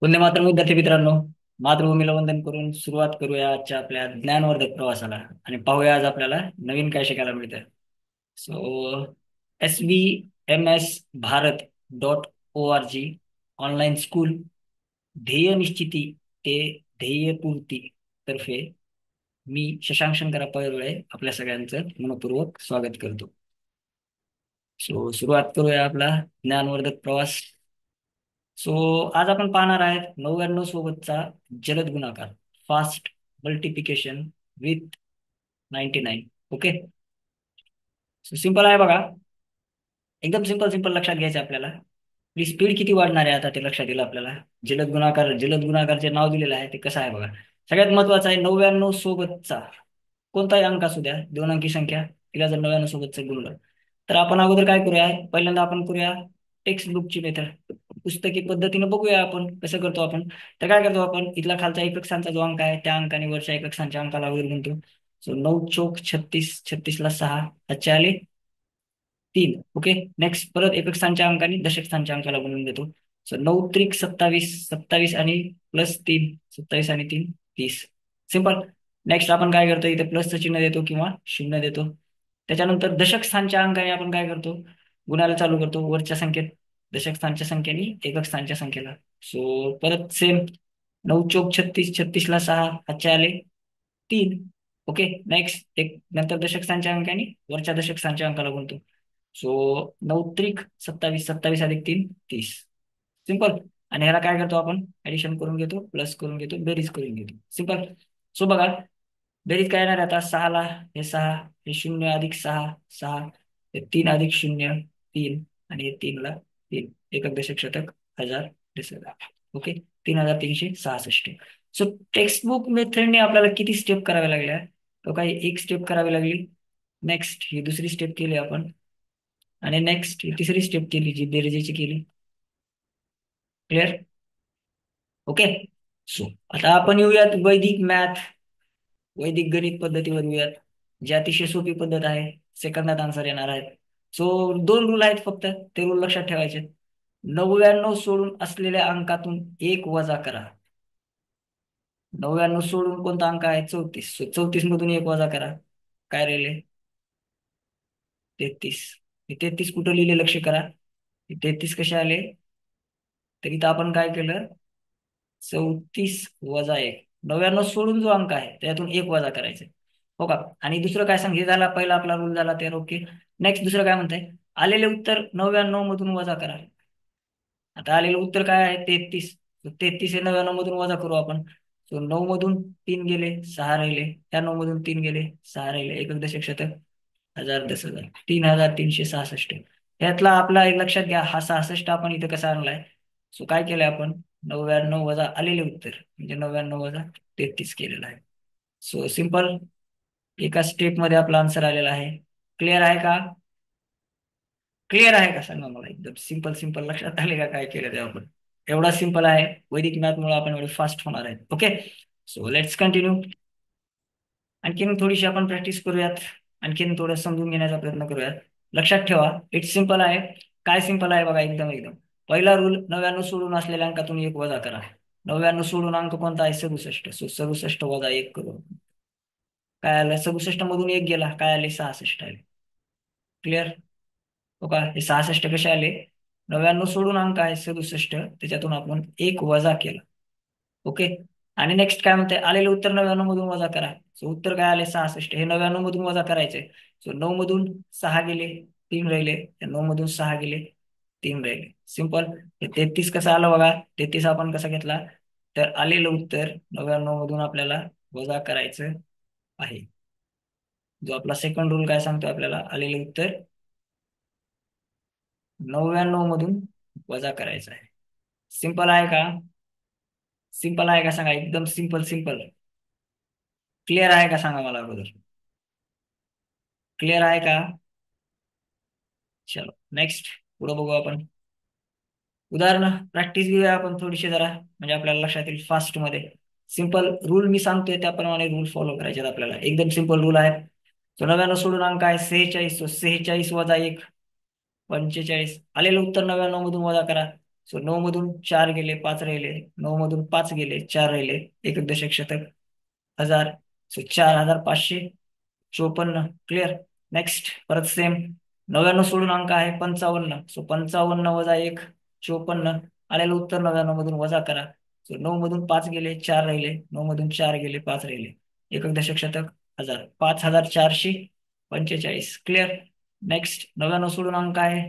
वंदे मातरम विद्यार्थी मित्रांनो. मातृभूमीला वंदन करून सुरुवात करूया आजच्या आपल्या ज्ञानवर्धक प्रवासाला आणि पाहूया आज आपल्याला नवीन काय शिकायला मिळतं. सो SVMS भारत.org ऑनलाईन स्कूल ध्येय निश्चिती ते ध्येय पूर्ती तर्फे मी शशांक शंकरा पळवळे आपल्या सगळ्यांचं मनपूर्वक स्वागत करतो. सुरुवात करूया आपला ज्ञानवर्धक प्रवास. सो आज आपण पाहणार आहेत 99 सोबतचा जलद गुणाकार, fast multiplication with 99. Okay. So simple आहे बघा. एकदम सिंपल सिंपल लक्षात घ्यायचं आहे आपल्याला. आपली स्पीड किती वाढणार आहे आता ते लक्षात येईल आपल्याला. जलद गुणाकारचे नाव दिलेलं आहे ते कसं आहे बघा. सगळ्यात महत्वाचं आहे 99 सोबतचा कोणताही अंक असू द्या, दोन अंकी संख्या, तिला जर 99 सोबतचं गुणलं तर आपण अगोदर काय करूया, पहिल्यांदा आपण करूया टेक्स्ट बुकची मेथड, पुस्तकी पद्धतीने बघूया आपण कसं करतो आपण. तर काय करतो आपण, इथला खालचा एक अक्षांचा जो अंक आहे त्या अंकाने वरच्या एक अक्षांच्या अंकाला अगोदर गुणतो. सो 9 चोक 36, 36 ला 6, अच्छे आले 3. ओके. नेक्स्ट परत एकक स्थानच्या अंकाने दशक स्थानच्या अंकाला गुणून देतो. सो 9 त्रिक 27, 27 आणि +3, 27 आणि 3 30. सिंपल. नेक्स्ट आपण काय करतो, इथे प्लसचं चिन्ह देतो किंवा शून्य देतो. त्याच्यानंतर दशक स्थानच्या अंकाने आपण काय करतो, गुणाला चालू करतो वरच्या संख्येत दशक स्थानच्या संख्येने एकक स्थानच्या संख्येला. सो परत सेम 9 चोक 36, 36 ला 6, अच्छे आले 3. ओके. नेक्स्ट एक नंतर दशक स्थानच्या अंकाने वरच्या दशक स्थानच्या अंकाला गुणतो. सो 9 त्रिक 27, 27 अधिक 3 30. सिंपल. आणि ह्याला काय करतो आपण, ऍडिशन करून घेतो, प्लस करून घेतो, बेरीज करून घेतो. सिंपल. सो बघा, बेरीज काय येणार आहे आता, 6 ला हे 6, हे 0 अधिक 6 6, हे 3 अधिक 0 3, आणि हे 3 ला 3, एकक दशक शतक हजार दशक. ओके. 3366. सो टेक्स्टबुक मेथडने आपल्याला किती स्टेप करावे लागल्या, तो काही एक स्टेप करावी लागली. नेक्स्ट ही दुसरी स्टेप केली आपण, आणि नेक्स्ट ही तिसरी स्टेप केली जी बेरजेची केली. क्लिअर. ओके. सो आता आपण येऊयात वैदिक मॅथ, वैदिक गणित पद्धतीवर येऊयात, जी अतिशय सोपी पद्धत आहे. सेकंदात आन्सर येणार आहेत. सो दोन रूल आहेत फक्त, ते रूल लक्षात ठेवायचे. 99 सोडून असलेल्या अंकातून एक वजा करा. 99 सोडून कोणता अंक आहे, 34. 34 मधून एक वजा करा, काय राहिले 33. 33 कुठं लिहिले लक्ष करा. 33 कसे आले, तर इथं आपण काय केलं, 34 - 1. 99 सोडून जो अंक आहे त्यातून एक वजा करायचे. हो का. आणि दुसरं काय सांग, हे झाला पहिला आपला रूल झाला तर ओके. नेक्स्ट दुसरं काय म्हणतंय, आलेले उत्तर 99 मधून वजा करा. आता आलेलं उत्तर काय आहे, 33. 33 हे 99 मधून वजा करू आपण. सो 9 मधून 3 गेले 6 राहिले, त्या 9 मधून 3 गेले 6 राहिले, एकक दशक शतक हजार 10,000, 3366. यातला आपला एक लक्षात घ्या, हा 66 आपण इथं कसा आणलाय. सो काय केलंय आपण, 99 वजा आलेले उत्तर म्हणजे 99 वजा 33 केलेलं आहे. सो सिंपल, एका स्टेप मध्ये आपला आन्सर आलेला आहे. क्लिअर आहे का, क्लिअर आहे का सांगा मला. एकदम सिंपल सिंपल लक्षात आले का काय केलं ते आपण. एवढा सिंपल आहे, वैदिक मॅथ मुळे आपण एवढे फास्ट होणार आहे. ओके. So let's continue. आणखीन थोडीशी आपण प्रॅक्टिस करूयात, आणखीन थोडं समजून घेण्याचा प्रयत्न करूयात. लक्षात ठेवा, इट्स सिंपल आहे. काय सिंपल आहे बघा, एकदम एकदम. पहिला रूल, 99 सोडून असलेल्या अंकातून एक वजा करा. 99 सोडून अंक कोणता आहे, 67. सो 67 वजा 1 करू. काय आलं, 67 मधून एक गेला, काय आले 66 आले. क्लिअर. हो का. हे 66 कसे आले, 99 सोडून अंक आहे 67, त्याच्यातून आपण एक वजा केला. ओके. आणि नेक्स्ट काय म्हणते, आलेले उत्तर 99 मधून वजा करा. सो उत्तर काय आले 66, हे 99 मधून वजा करायचे. सो 9 मधून 6 गेले 3 राहिले, 9 मधून 6 गेले 3 राहिले. सिंपल. हे 33 कसं आलं बघा, 33 आपण कसा घेतला, तर आलेलं उत्तर 99 मधून आपल्याला वजा करायचं आहे. जो आपला सेकंड रूल काय सांगतो आपल्याला, आलेले उत्तर 99 मधून वजा करायचं आहे. सिंपल आहे का, सिंपल आहे का सांगा, एकदम सिंपल सिंपल. क्लिअर आहे का सांगा मला अगोदर, क्लिअर आहे का. चलो नेक्स्ट, पुढे बघू आपण उदाहरण. प्रॅक्टिस घेऊया आपण थोडीशी जरा, म्हणजे आपल्याला लक्षात येईल फास्ट मध्ये. सिंपल रूल मी सांगतोय त्याप्रमाणे रूल फॉलो करायचे आहेत आपल्याला. एकदम सिंपल रूल आहे. तो 99 सोडून अंक आहे 46. 46 वजा 1 45. आलेलं उत्तर 99 मधून वजा करा. सो 9 मधून 4 गेले 5 राहिले, 9 मधून 5 गेले 4 राहिले, एकक दशक शतक 1000. सो 4554. क्लिअर. नेक्स्ट परत सेम. 99 सोडून अंक आहे 55. सो 55 वजा 1 54. आलेलं उत्तर 99 मधून वजा करा. सो 9 मधून 5 गेले 4 राहिले, 9 मधून 4 गेले 5 राहिले, एकक दशक शतक 1000. 5445. क्लिअर. नेक्स्ट 99 सोडून अंक आहे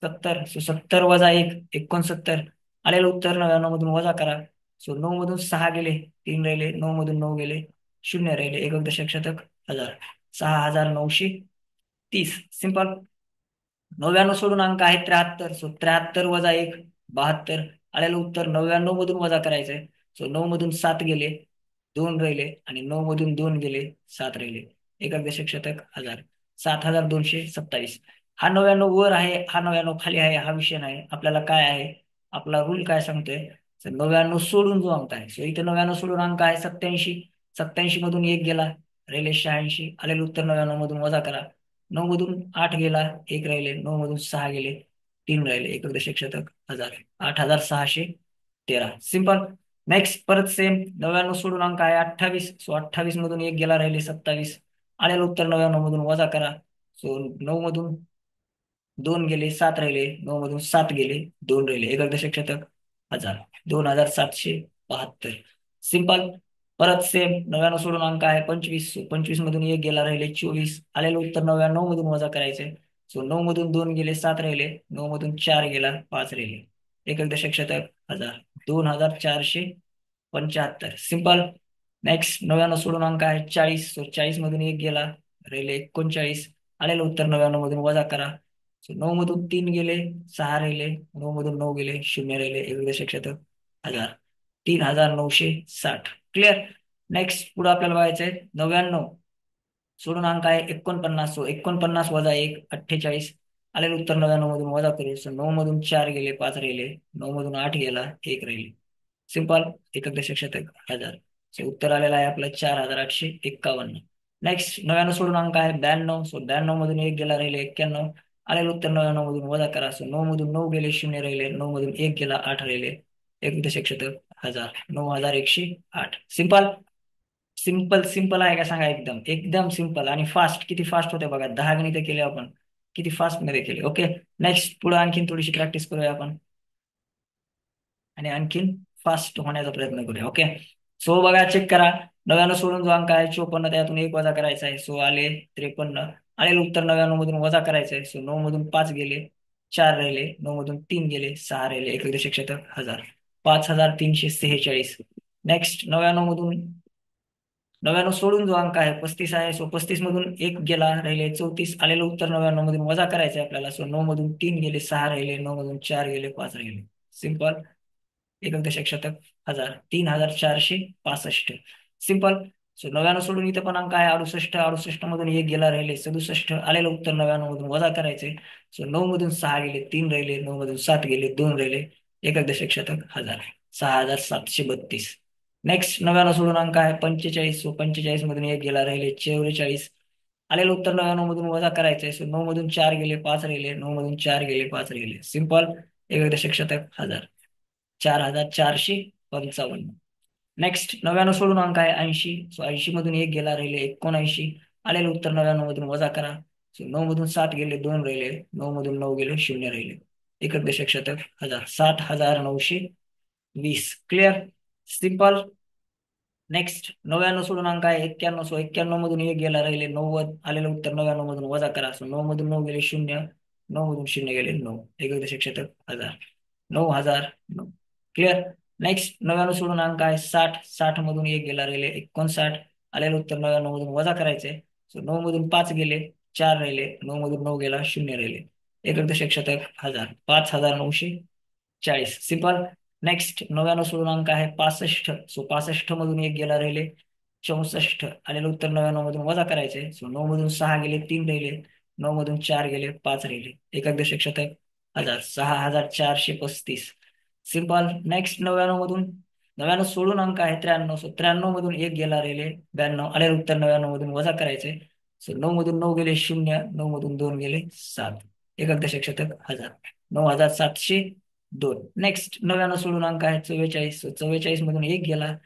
70. सो 70 वजा 1 69. आलेलं उत्तर 99 मधून वजा करा. सो 9 मधून 6 गेले 3 राहिले, 9 मधून 9 गेले 0 राहिले, एकक दशक शतक 1000. 6930. सिंपल. 99 सोडून अंक आहे 73. सो 73 वजा 1 72. आलेलं उत्तर 99 मधून वजा करायचंय. सो 9 मधून 7 गेले 2 राहिले आणि 9 मधून 2 गेले 7 राहिले, एकक दशक शतक 1000. 7227. हा 99 वर आहे, हा 99 खाली आहे, हा विषय नाही. आपल्याला काय आहे, आपला रूल काय सांगतोय. तर 99 सोडून जो अंक आहे, सो इथे 99 सोडून अंक आहे 87. 87 मधून 1 गेला राहिले 86. आलेलं उत्तर 99 मधून वजा करा. 9 मधून 8 गेला 1 राहिले, 9 मधून 6 गेले 3 राहिले, एकक दशक शतक 1000. 8613. सिंपल. नेक्स्ट परत सेम. 99 सोडून अंक आहे 28. सो 28 मधून 1 गेला राहिले 27. आलेलं उत्तर 99 मधून वजा करा. सो 9 मधून 2 गेले 7 राहिले, 9 मधून 7 गेले 2 राहिले, एकक दशक शतक 1000. 2772. सिंपल. परत सेम. 99 सोडून अंक आहे 25. 25 मधून 1 गेला राहिले 24. आलेलं उत्तर 99 मधून वजा करायचे. सो 9 मधून 2 गेले 7 राहिले, 9 मधून 4 गेला 5 राहिले, एकक दशक शतक 1000. 2475. सिंपल. नेक्स्ट 99 सोडून अंक आहे 40. सो 40 मधून 1 गेला राहिले 39. आलेलं उत्तर 99 मधून वजा करा. सो 9 मधून 3 गेले 6 राहिले, 9 मधून 9 गेले 0 राहिले, एक दशक शतक 1000. 3960. क्लिअर. नेक्स्ट पुढे आपल्याला बघायचंय 99 सोडून अंक आहे 49. सो 49 वजा 1 48. आलेलं उत्तर 99 मधून वजा करू. सो 9 मधून 4 गेले 5 राहिले, 9 मधून 8 गेला 1 राहिले, सिंपल, एकक दशक शतक 1000. सो उत्तर आलेलं आहे आपलं 4851. नेक्स्ट 99 सोडून अंक आहे 92. सो 92 मधून 1 गेला राहिले 91. आलेलं उत्तर 99 मधून वजा करा. सो 9 मधून 9 गेले 0 राहिले, 9 मधून 1 गेला 8 राहिले, एक दशक शतक 1000. 9108. सिंपल. सिंपल सिंपल आहे का सांगा. एकदम एकदम सिंपल आणि फास्ट. किती फास्ट होते बघा. 10 गणिते केले आपण, किती फास्ट मध्ये केले. ओके. नेक्स्ट पुढे आणखीन थोडीशी प्रॅक्टिस करूया आपण आणि आणखीन फास्ट होण्याचा प्रयत्न करूया. ओके. सो बघा चेक करा. 99 सोडून जो अंक आहे 54, त्यातून 1 वजा करायचा आहे. सो आले 53. आलेलं उत्तर 99 मधून वजा करायचं आहे. सो 9 मधून 5 गेले 4 राहिले, 9 मधून 3 गेले 6 राहिले, एक दशक शतक 1000. 5346. नेक्स्ट 99 मधून 99 सोडून जो अंक आहे 35 आहे. सो 35 मधून 1 गेला राहिले 34. आलेलं उत्तर 99 मधून वजा करायचं आहे आपल्याला. सो 9 मधून 3 गेले 6 राहिले, 9 मधून 4 गेले 5 राहिले, सिंपल, एकक दशक शतक 1000. 3465. सिंपल. सो 99 सोडून इथे पण अंक आहे 68. 68 मधून 1 गेला राहिले 67. आलेलं उत्तर 99 मधून वजा करायचे. सो 9 मधून 6 गेले 3 राहिले, 9 मधून 7 गेले 2 राहिले, एकक दशक शतक 1000. 6732. नेक्स्ट 99 सोडून अंक आहे 45. सो 45 मधून 1 गेला राहिले 44. आलेलं उत्तर 99 मधून वजा करायचंय. सो 9 मधून 4 गेले 5 राहिले, 9 मधून 4 गेले 5 राहिले, सिंपल, एकक दशक शतक 1000. 4455. नेक्स्ट 99 सोडून अंक आहे 80. सो 80 मधून 1 गेला राहिले 79. आलेलं उत्तर 99 मधून वजा करा. सो 9 मधून 7 गेले 2 राहिले, 9 मधून 9 गेले 0 राहिले, एकक दशक शतक 1000. 7920. क्लिअर. सिंपल. नेक्स्ट 99 सोडून अंक आहे 91. सो 91 मधून 1 गेला राहिले 90. आलेलं उत्तर 99 मधून वजा करा. सो 9 मधून 9 गेले 0, 9 मधून 0 गेले 9, एकक दशक शतक 1000. 9009. क्लिअर. नेक्स्ट 99 सोडून अंक आहे 60. 60 मधून 1 गेला राहिले 59. आलेलं उत्तर 99 मधून वजा करायचे. सो 9 मधून 5 गेले 4 राहिले, 9 मधून 9 गेला 0 राहिले, एकक दशक शतक 1000. 5940. सिंपल. नेक्स्ट 99 सोडून अंक आहे 65. सो 65 मधून 1 गेला राहिले 64. आलेलं उत्तर 99 मधून वजा करायचे. सो 9 मधून 6 गेले 3 राहिले, 9 मधून 4 गेले 5 राहिले, एकक दशक शतक 1000. 6435. सिंपल. नेक्स्ट 99 मधून 99 सोडून अंक आहे 93. सो 93 मधून 1 गेला राहिले 92. आलेलं उत्तर 99 मधून वजा करायचे. सो 9 मधून 9 गेले 0, 9 मधून 2 गेले 7, एकक दशक शतक 1000. 9700. दोन. नेक्स्ट 99 सोडून अंक आहेत 44. 44 मधून एक गेला,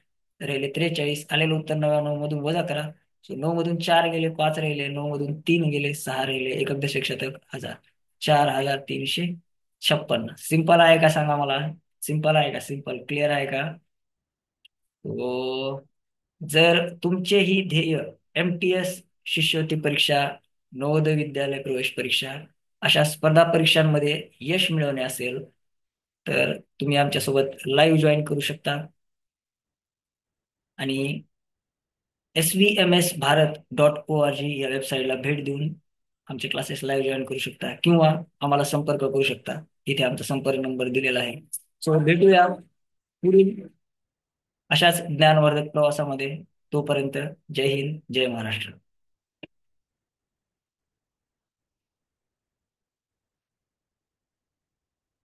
राहिले 43. आलेलं उत्तर 99 मधून वजा करा. सो 9 मधून 4 गेले, 5 राहिले, 9 मधून 3 गेले, 6 राहिले, एकक दशक शतक हजार. 4356. सिंपल आहे का सांगा मला? सिंपल आहे का? सिंपल क्लिअर आहे का? तो जर तुमचे ही ध्येय MTS शिष्यवृत्ती परीक्षा, नवोदय विद्यालय प्रवेश परीक्षा अशा स्पर्धा परीक्षांमध्ये यश मिळवणे असेल, तर तुम्ही आमच्यासोबत लाईव्ह जॉईन करू शकता आणि svmsbharat.org या वेबसाईटला भेट देऊन आमचे क्लासेस लाईव्ह जॉईन करू शकता किंवा आम्हाला संपर्क करू शकता. इथे आमचा संपर्क नंबर दिलेला आहे. सो भेटूया पुढील अशाच ज्ञानवर्धक प्रवासामध्ये. तोपर्यंत जय हिंद, जय महाराष्ट्र.